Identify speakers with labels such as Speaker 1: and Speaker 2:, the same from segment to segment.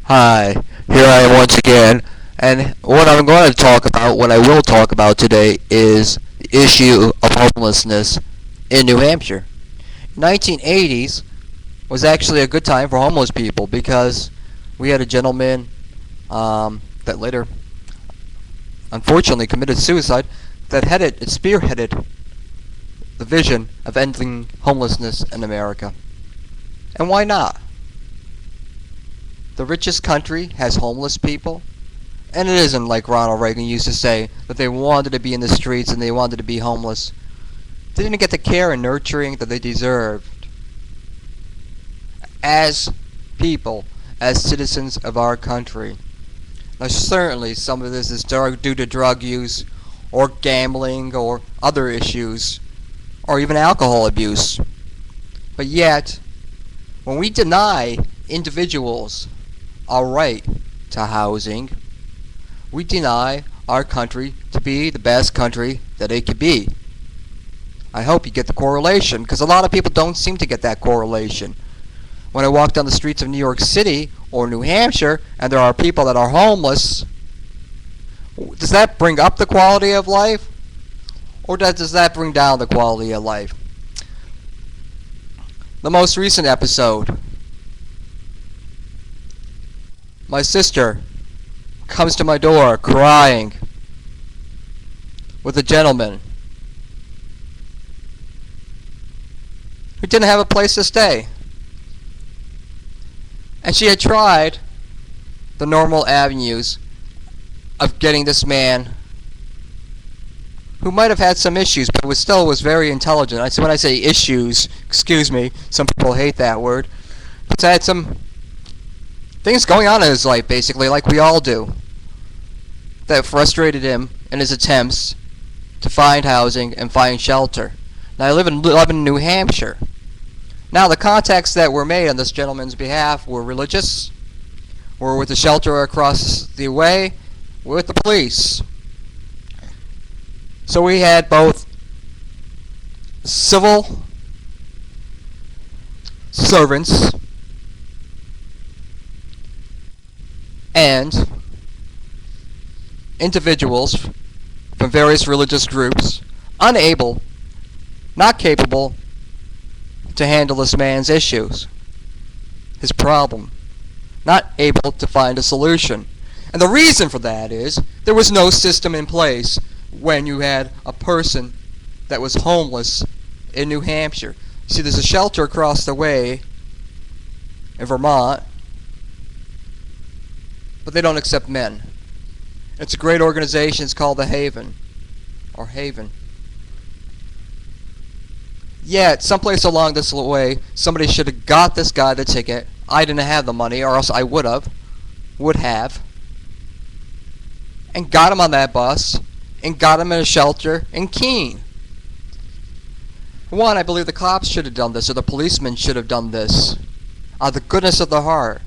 Speaker 1: Hi, here I am once again, and what I'm going to talk about, what I will talk about today, is the issue of homelessness in New Hampshire. 1980s was actually a good time for homeless people because we had a gentleman that later, unfortunately, committed suicide that spearheaded the vision of ending homelessness in America. And why not? The richest country has homeless people. And it isn't like Ronald Reagan used to say that they wanted to be in the streets and they wanted to be homeless. They didn't get the care and nurturing that they deserved as people, as citizens of our country. Now, certainly some of this is due to drug use or gambling or other issues or even alcohol abuse. But yet, when we deny individuals our right to housing, we deny our country to be the best country that it could be. I hope you get the correlation, because a lot of people don't seem to get that correlation. When I walk down the streets of New York City or New Hampshire and there are people that are homeless, does that bring up the quality of life? Or does that bring down the quality of life? The most recent episode, my sister comes to my door crying with a gentleman who didn't have a place to stay. And she had tried the normal avenues of getting this man who might have had some issues but was very intelligent. When I say issues, excuse me, some people hate that word, but had some things going on in his life, basically, like we all do, that frustrated him in his attempts to find housing and find shelter. Now, I live in New Hampshire. Now, the contacts that were made on this gentleman's behalf were religious, were with the shelter across the way, with the police. So we had both civil servants and individuals from various religious groups unable, not capable, to handle this man's issues, his problem, not able to find a solution. And the reason for that is there was no system in place when you had a person that was homeless in New Hampshire. See, there's a shelter across the way in Vermont, but they don't accept men. It's a great organization. It's called the Haven, or Haven. Yet, someplace along this way, somebody should have got this guy the ticket. I didn't have the money, or else I would have, and got him on that bus, and got him in a shelter in Keene. One, I believe the cops should have done this, or the policemen should have done this, out of the goodness of the heart.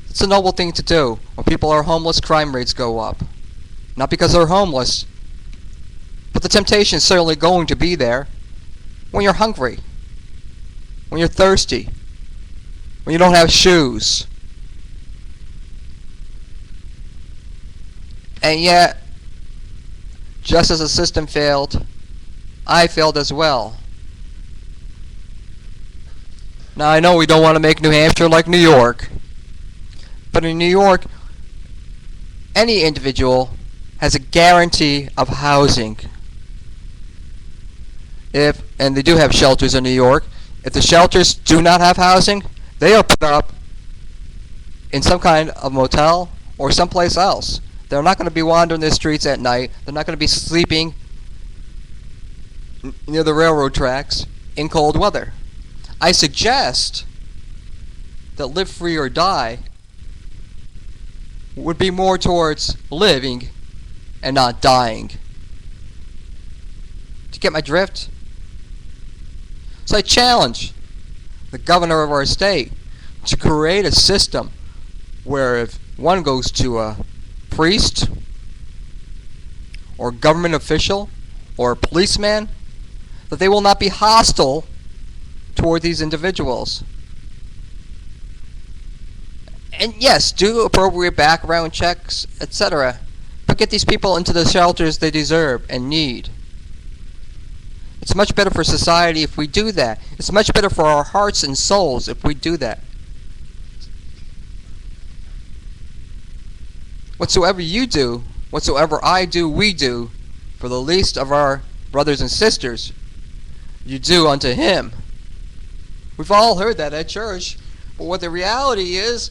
Speaker 1: It's a noble thing to do. When people are homeless, crime rates go up. Not because they're homeless, but the temptation is certainly going to be there when you're hungry, when you're thirsty, when you don't have shoes. And yet, just as the system failed, I failed as well. Now, I know we don't want to make New Hampshire like New York, but in New York, any individual has a guarantee of housing. And they do have shelters in New York. If the shelters do not have housing, they are put up in some kind of motel or someplace else. They're not going to be wandering the streets at night. They're not going to be sleeping near the railroad tracks in cold weather. I suggest that Live Free or Die would be more towards living and not dying. Do you get my drift? So I challenge the governor of our state to create a system where if one goes to a priest or government official or a policeman, that they will not be hostile toward these individuals. And yes, do appropriate background checks, etc. But get these people into the shelters they deserve and need. It's much better for society if we do that. It's much better for our hearts and souls if we do that. Whatsoever you do, whatsoever I do, we do, for the least of our brothers and sisters, you do unto him. We've all heard that at church, but what the reality is,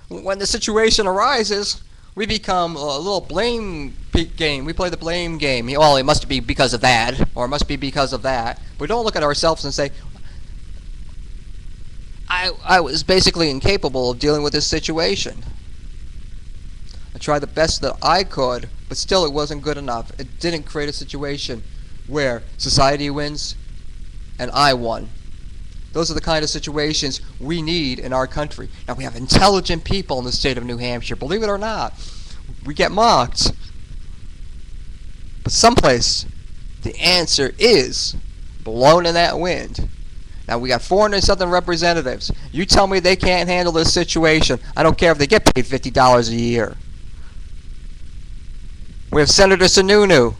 Speaker 1: when the situation arises, we become a little blame game. We play the blame game. Well, it must be because of that, or it must be because of that. We don't look at ourselves and say, I was basically incapable of dealing with this situation. I tried the best that I could, but still it wasn't good enough. It didn't create a situation where society wins and I won. Those are the kind of situations we need in our country. Now, we have intelligent people in the state of New Hampshire. Believe it or not, we get mocked. But someplace, the answer is blown in that wind. Now, we got 400-something representatives. You tell me they can't handle this situation. I don't care if they get paid $50 a year. We have Senator Sununu.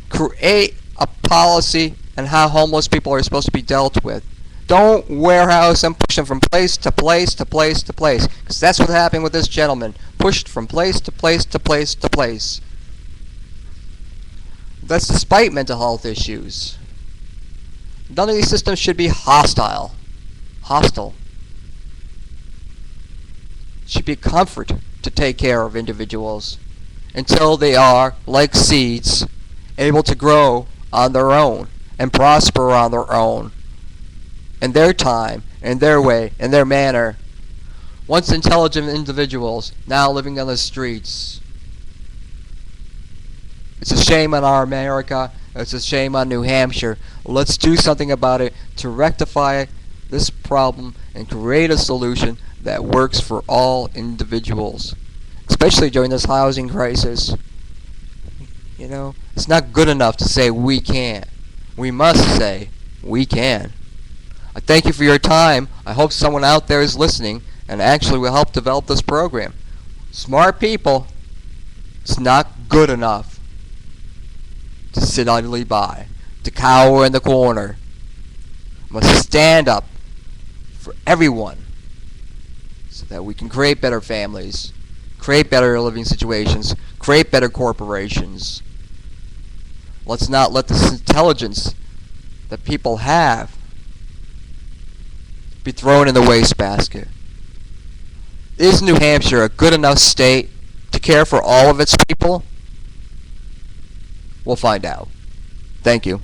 Speaker 1: Create a policy on how homeless people are supposed to be dealt with. Don't warehouse them, push them from place to place to place to place. Because that's what happened with this gentleman. Pushed from place to place to place to place. That's despite mental health issues. None of these systems should be hostile. Hostile. It should be a comfort to take care of individuals until they are, like seeds, able to grow on their own and prosper on their own, in their time, in their way, in their manner. Once intelligent individuals, now living on the streets. It's a shame on our America. It's a shame on New Hampshire. Let's do something about it to rectify this problem and create a solution that works for all individuals, especially during this housing crisis. You know, it's not good enough to say we can't. We must say we can. I thank you for your time. I hope someone out there is listening and actually will help develop this program. Smart people, it's not good enough to sit idly by, to cower in the corner. Must stand up for everyone so that we can create better families, create better living situations, create better corporations. Let's not let this intelligence that people have be thrown in the wastebasket. Is New Hampshire a good enough state to care for all of its people? We'll find out. Thank you.